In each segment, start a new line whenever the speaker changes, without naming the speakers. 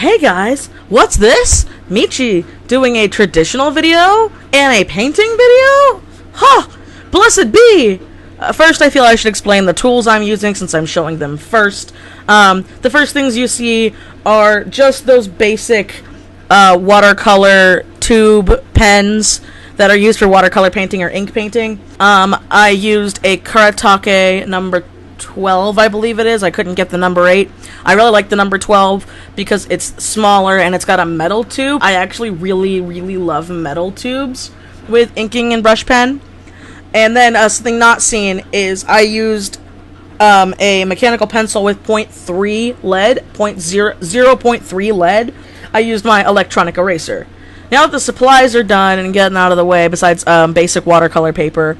Hey guys, what's this? Michi doing a traditional video and a painting video? Huh! Blessed be! First, I feel I should explain the tools I'm using since I'm showing them first. The first things you see are just those basic watercolor tube pens that are used for watercolor painting or ink painting. I used a Karatake number 12, I believe it is. I couldn't get the number 8. I really like the number 12 because it's smaller and it's got a metal tube. I actually really love metal tubes with inking and brush pen. And then something not seen is I used a mechanical pencil with 0.3 lead, 0.3 lead. I used my electronic eraser. Now that the supplies are done and getting out of the way, besides basic watercolor paper,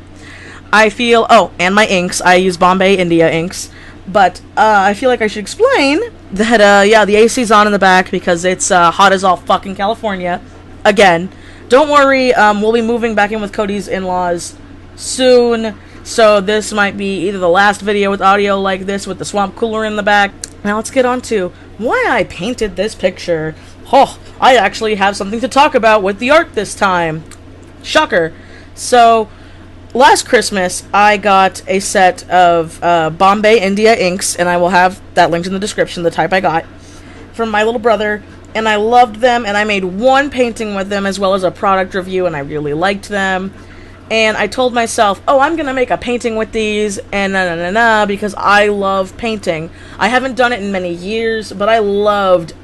I feel, and my inks, I use Bombay India inks, but I feel like I should explain that, yeah, the AC's on in the back because it's hot as all fucking California. Again, don't worry, we'll be moving back in with Cody's in-laws soon, so this might be either the last video with audio like this with the swamp cooler in the back. Now let's get on to why I painted this picture. Oh, I actually have something to talk about with the art this time. Shocker. So, last Christmas, I got a set of Bombay India inks, and I will have that linked in the description, the type I got, from my little brother, and I loved them, and I made one painting with them as well as a product review, and I really liked them. And I told myself, I'm going to make a painting with these, and because I love painting. I haven't done it in many years, but I loved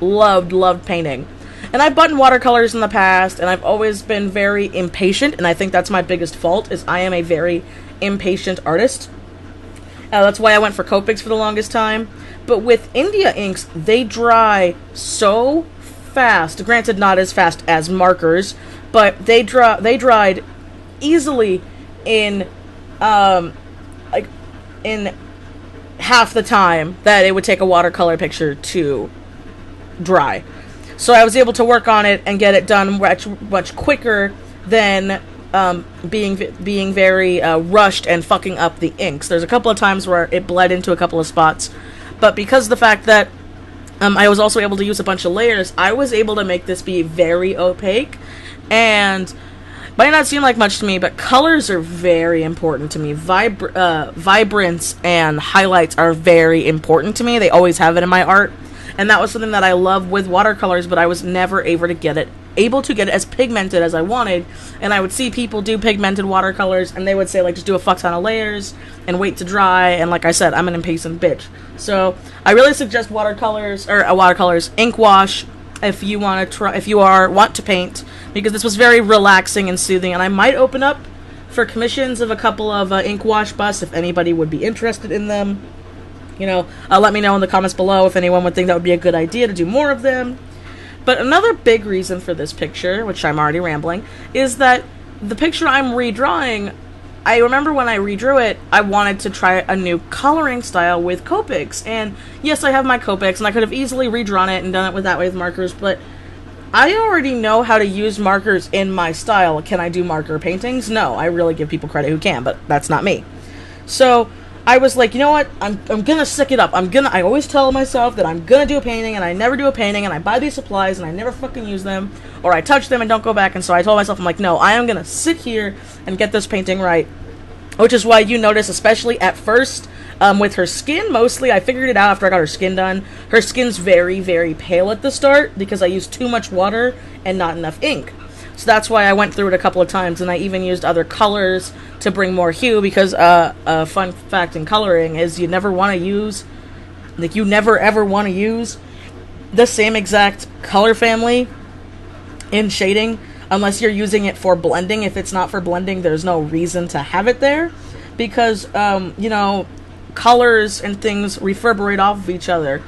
painting. And I've buttoned watercolors in the past, and I've always been very impatient, and I think that's my biggest fault, is I am a very impatient artist. That's why I went for Copics for the longest time. But with India inks, they dry so fast. Granted, not as fast as markers, but they dried easily in in half the time that it would take a watercolor picture to dry. So I was able to work on it and get it done much quicker than being very rushed and fucking up the inks. There's a couple of times where it bled into a couple of spots, but because of the fact that I was also able to use a bunch of layers, I was able to make this be very opaque, and might not seem like much to me, but colors are very important to me. Vibrance and highlights are very important to me. They always have it in my art. And that was something that I love with watercolors, but I was never able to get it as pigmented as I wanted. And I would see people do pigmented watercolors, and they would say, like, just do a fuck ton of layers and wait to dry. And like I said, I'm an impatient bitch. So I really suggest watercolors, ink wash, if you want to paint, because this was very relaxing and soothing. And I might open up for commissions of a couple of ink wash busts if anybody would be interested in them. Let me know in the comments below if anyone would think that would be a good idea to do more of them. But another big reason for this picture, which I'm already rambling, is that the picture I'm redrawing, I remember when I redrew it, I wanted to try a new coloring style with Copics. And yes, I have my Copics, and I could have easily redrawn it and done it with that way with markers, but I already know how to use markers in my style. Can I do marker paintings? No, I really give people credit who can, but that's not me. So I was like, you know what, I'm gonna stick it up. I always tell myself that I'm gonna do a painting, and I never do a painting, and I buy these supplies, and I never fucking use them, or I touch them and don't go back, and so I told myself, I'm like, no, I am gonna sit here and get this painting right. Which is why you notice, especially at first, with her skin, mostly, I figured it out after I got her skin done. Her skin's very pale at the start, because I used too much water and not enough ink. So that's why I went through it a couple of times, and I even used other colors to bring more hue, because a fun fact in coloring is you never want to use, you never ever want to use the same exact color family in shading, unless you're using it for blending. If it's not for blending, there's no reason to have it there, because, colors and things reverberate off of each other.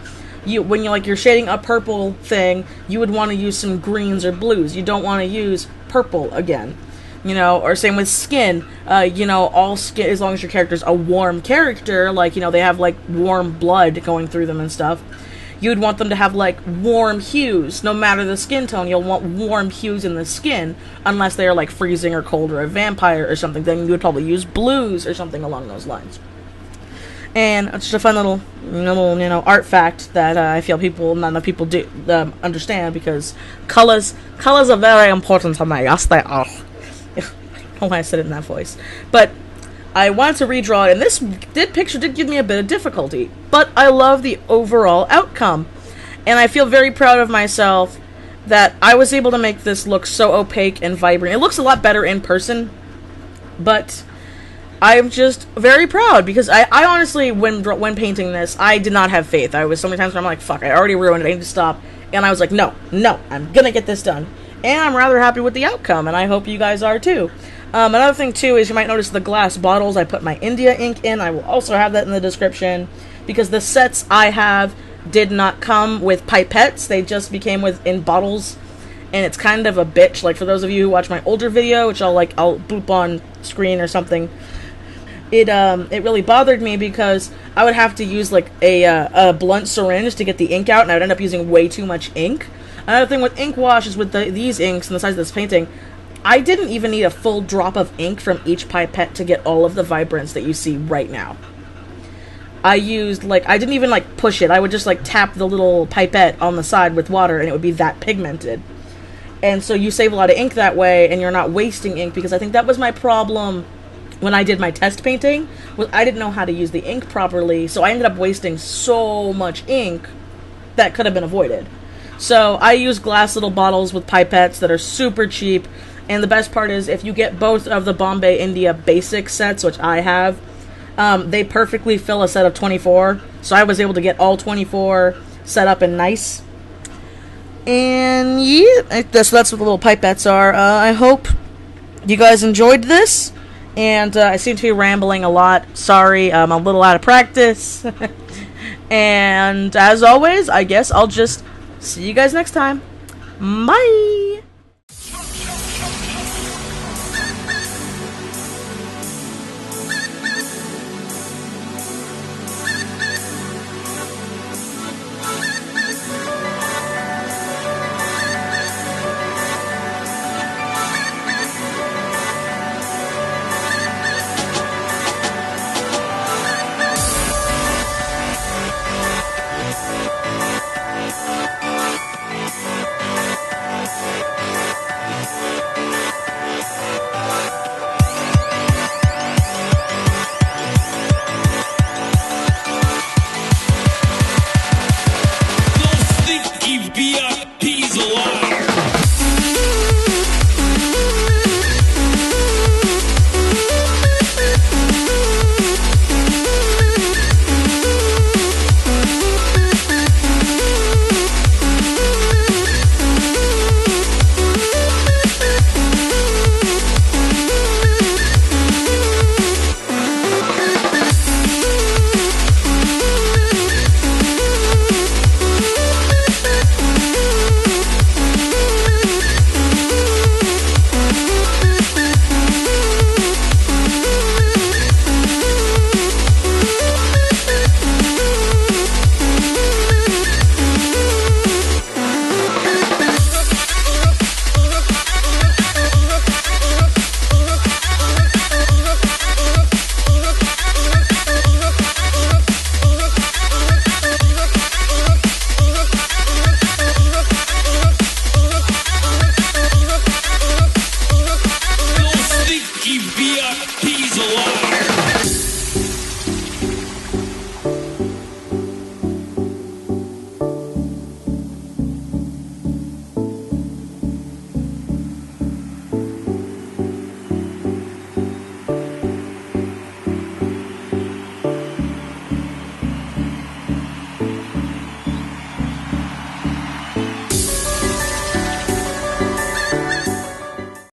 When you're shading a purple thing, you would want to use some greens or blues. You don't want to use purple again. Or same with skin. All skin, as long as your character's a warm character, they have, warm blood going through them and stuff, you'd want them to have, warm hues. No matter the skin tone, you'll want warm hues in the skin, unless they are, freezing or cold or a vampire or something. Then you would probably use blues or something along those lines. And it's just a fun little art fact that I feel none of people do understand, because colors are very important to me. Yes, they are. I don't know why I said it in that voice, but I wanted to redraw it, and this picture did give me a bit of difficulty, but I love the overall outcome, and I feel very proud of myself that I was able to make this look so opaque and vibrant. It looks a lot better in person, but I'm just very proud, because I honestly, when painting this, I did not have faith. I was so many times where I'm like, fuck, I already ruined it, I need to stop. And I was like, no, I'm gonna get this done. And I'm rather happy with the outcome, and I hope you guys are too. Another thing too is you might notice the glass bottles I put my India ink in. I will also have that in the description, because the sets I have did not come with pipettes. They just became in bottles, and it's kind of a bitch. Like, for those of you who watch my older video, which I'll boop on screen or something, it really bothered me, because I would have to use like a blunt syringe to get the ink out, and I would end up using way too much ink. Another thing with ink wash is with these inks and the size of this painting, I didn't even need a full drop of ink from each pipette to get all of the vibrance that you see right now. I used, I didn't even, push it. I would just, tap the little pipette on the side with water, and it would be that pigmented. And so you save a lot of ink that way, and you're not wasting ink, because I think that was my problem when I did my test painting, was I didn't know how to use the ink properly, so I ended up wasting so much ink that could have been avoided. So I use glass little bottles with pipettes that are super cheap, and the best part is, if you get both of the Bombay India basic sets, which I have, they perfectly fill a set of 24, so I was able to get all 24 set up and nice. And yeah, that's what the little pipettes are. I hope you guys enjoyed this, and I seem to be rambling a lot. Sorry, I'm a little out of practice. And as always, I guess I'll just see you guys next time. Bye!
Biatch.